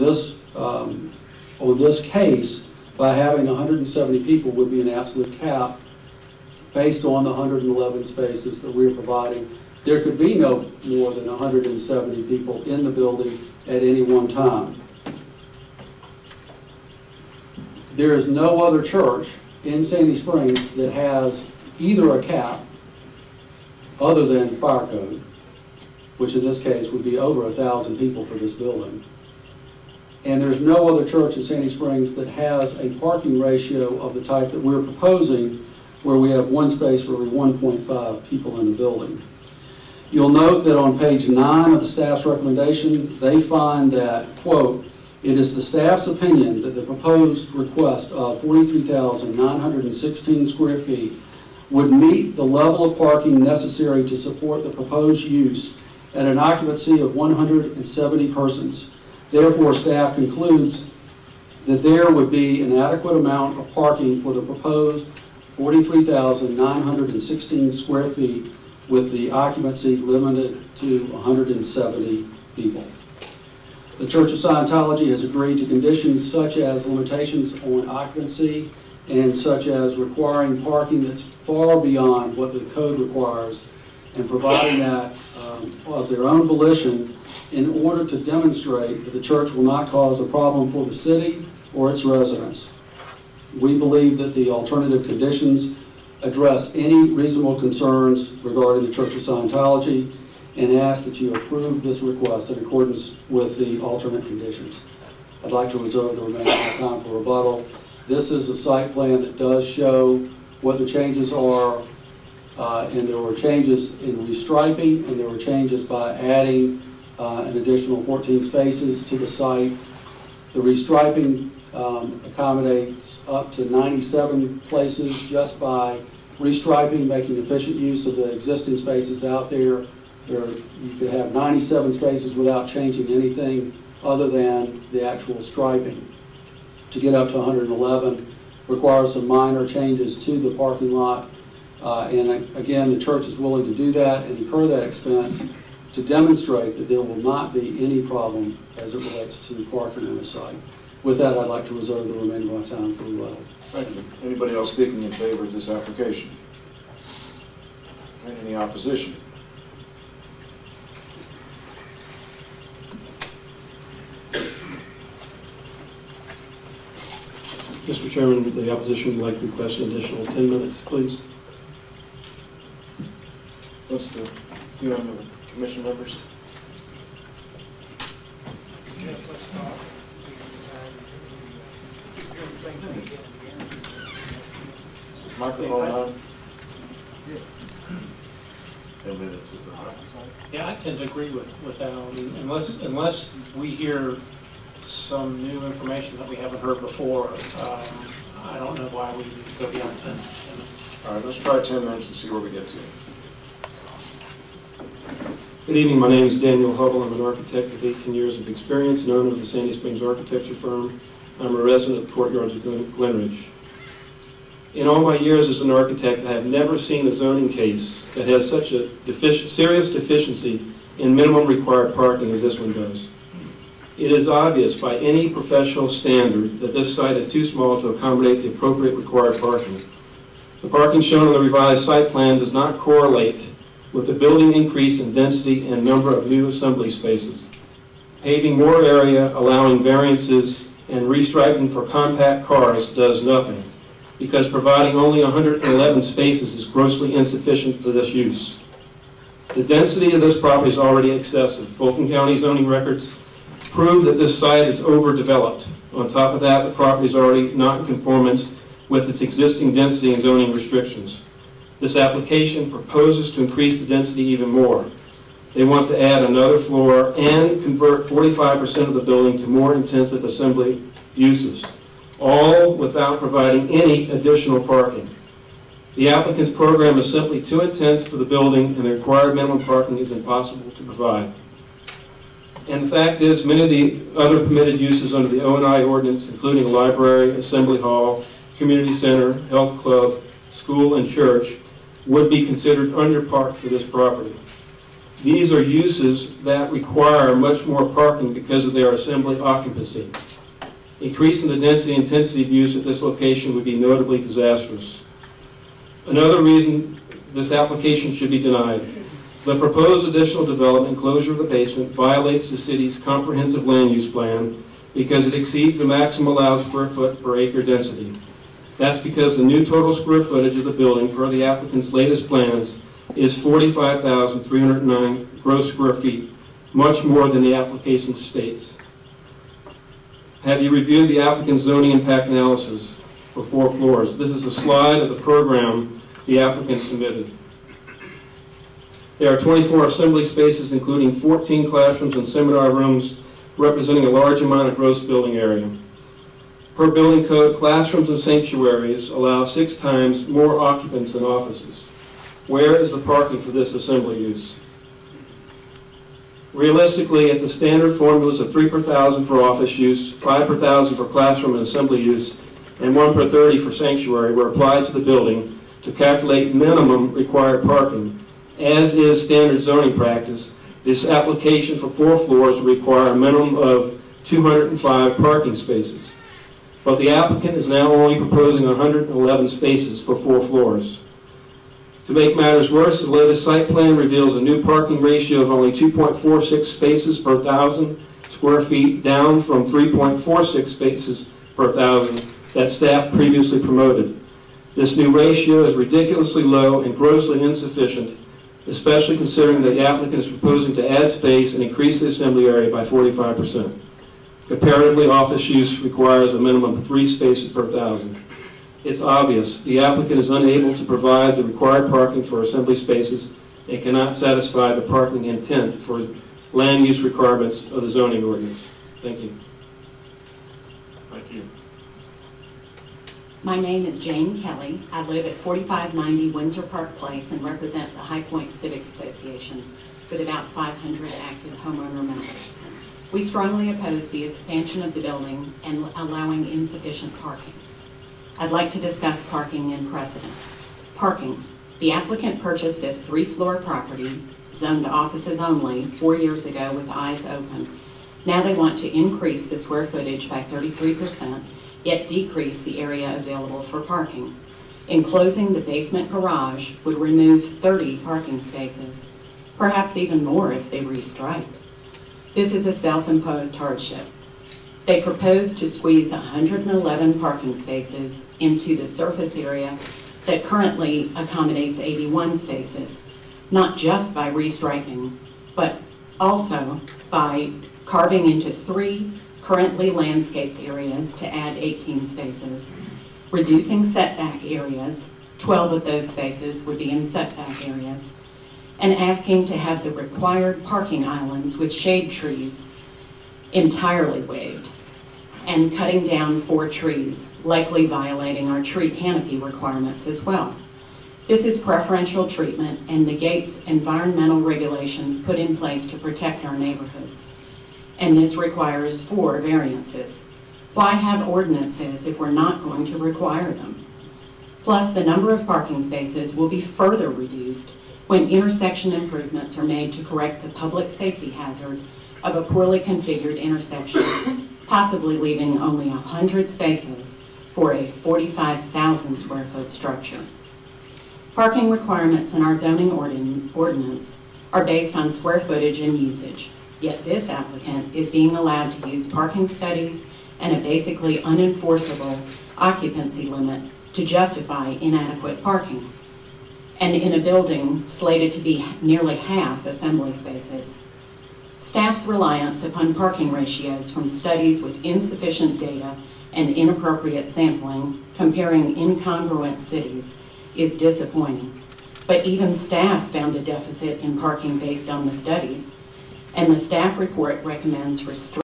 this case by having 170 people would be an absolute cap based on the 111 spaces that we're providing. There could be no more than 170 people in the building at any one time. There is no other church in Sandy Springs that has either a cap other than fire code, which in this case would be over 1,000 people for this building. And there's no other church in Sandy Springs that has a parking ratio of the type that we're proposing, where we have one space for every 1.5 people in the building. You'll note that on page 9 of the staff's recommendation, they find that, quote, "It is the staff's opinion that the proposed request of 43,916 square feet would meet the level of parking necessary to support the proposed use at an occupancy of 170 persons. Therefore, staff concludes that there would be an adequate amount of parking for the proposed 43,916 square feet with the occupancy limited to 170 people." The Church of Scientology has agreed to conditions such as limitations on occupancy and such as requiring parking that's far beyond what the code requires, and providing that of their own volition in order to demonstrate that the church will not cause a problem for the city or its residents. We believe that the alternative conditions address any reasonable concerns regarding the Church of Scientology, and ask that you approve this request in accordance with the alternate conditions. I'd like to reserve the remaining time for rebuttal. This is a site plan that does show what the changes are, and there were changes in restriping, and there were changes by adding an additional 14 spaces to the site. The restriping accommodates up to 97 places just by restriping, making efficient use of the existing spaces out there. You could have 97 spaces without changing anything other than the actual striping. To get up to 111 requires some minor changes to the parking lot. And again, the church is willing to do that and incur that expense to demonstrate that there will not be any problem as it relates to parking on the site. With that, I'd like to reserve the remainder of my time for rebuttal. Thank you. Anybody else speaking in favor of this application? Any opposition? Mr. Chairman, the opposition would like to request an additional 10 minutes, please. What's the feeling of the commission members? Microphone on. 10 minutes is the microphone. Yeah, I tend to agree with that. I mean, unless we hear some new information that we haven't heard before, I don't know why we need to go beyond 10. All right, let's try 10 minutes and see where we get to. Good evening. My name is Daniel Hubble. I'm an architect with 18 years of experience and owner of the Sandy Springs architecture firm. I'm a resident of the Courtyards of Glenridge. In all my years as an architect, I have never seen a zoning case that has such a serious deficiency in minimum required parking as this one does. It is obvious by any professional standard that this site is too small to accommodate the appropriate required parking. The parking shown on the revised site plan does not correlate with the building increase in density and number of new assembly spaces. Paving more area, allowing variances, and restriping for compact cars does nothing, because providing only 111 spaces is grossly insufficient for this use. The density of this property is already excessive. Fulton County zoning records prove that this site is overdeveloped. On top of that, the property is already not in conformance with its existing density and zoning restrictions. This application proposes to increase the density even more. They want to add another floor and convert 45% of the building to more intensive assembly uses, all without providing any additional parking. The applicant's program is simply too intense for the building, and the required minimum parking is impossible to provide. And the fact is, many of the other permitted uses under the O&I ordinance, including a library, assembly hall, community center, health club, school, and church, would be considered underparked for this property. These are uses that require much more parking because of their assembly occupancy. Increasing the density and intensity of use at this location would be notably disastrous. Another reason this application should be denied: the proposed additional development and closure of the basement violates the city's comprehensive land use plan because it exceeds the maximum allowed square foot per acre density. That's because the new total square footage of the building per the applicant's latest plans is 45,309 gross square feet, much more than the application states. Have you reviewed the applicant's zoning impact analysis for 4 floors? This is a slide of the program the applicant submitted. There are 24 assembly spaces, including 14 classrooms and seminar rooms, representing a large amount of gross building area. Per building code, classrooms and sanctuaries allow 6 times more occupants than offices. Where is the parking for this assembly use? Realistically, if the standard formulas of 3 per thousand for office use, 5 per thousand for classroom and assembly use, and 1 per 30 for sanctuary were applied to the building to calculate minimum required parking, as is standard zoning practice, this application for 4 floors will require a minimum of 205 parking spaces. But the applicant is now only proposing 111 spaces for 4 floors. To make matters worse, the latest site plan reveals a new parking ratio of only 2.46 spaces per 1,000 square feet, down from 3.46 spaces per 1,000 that staff previously promoted. This new ratio is ridiculously low and grossly insufficient, especially considering that the applicant is proposing to add space and increase the assembly area by 45%. Comparatively, office use requires a minimum of 3 spaces per 1,000. It's obvious the applicant is unable to provide the required parking for assembly spaces and cannot satisfy the parking intent for land use requirements of the zoning ordinance. Thank you. Thank you. My name is Jane Kelly. I live at 4590 Windsor Park Place and represent the High Point Civic Association with about 500 active homeowner members. We strongly oppose the expansion of the building and allowing insufficient parking. I'd like to discuss parking and precedent. Parking. The applicant purchased this 3-floor property, zoned to offices only, 4 years ago with eyes open. Now they want to increase the square footage by 33%, yet decrease the area available for parking. Enclosing the basement garage would remove 30 parking spaces, perhaps even more if they restripe. This is a self-imposed hardship. They propose to squeeze 111 parking spaces into the surface area that currently accommodates 81 spaces, not just by restriping, but also by carving into 3 currently landscaped areas to add 18 spaces, reducing setback areas, 12 of those spaces would be in setback areas, and asking to have the required parking islands with shade trees entirely waived, and cutting down 4 trees, likely violating our tree canopy requirements as well. This is preferential treatment and negates environmental regulations put in place to protect our neighborhoods. And this requires 4 variances. Why have ordinances if we're not going to require them? Plus, the number of parking spaces will be further reduced when intersection improvements are made to correct the public safety hazard of a poorly configured intersection, possibly leaving only 100 spaces for a 45,000 square foot structure. Parking requirements in our zoning ordinance are based on square footage and usage, yet this applicant is being allowed to use parking studies and a basically unenforceable occupancy limit to justify inadequate parking, and in a building slated to be nearly half assembly spaces. Staff's reliance upon parking ratios from studies with insufficient data and inappropriate sampling comparing incongruent cities is disappointing. But even staff found a deficit in parking based on the studies, and the staff report recommends restricting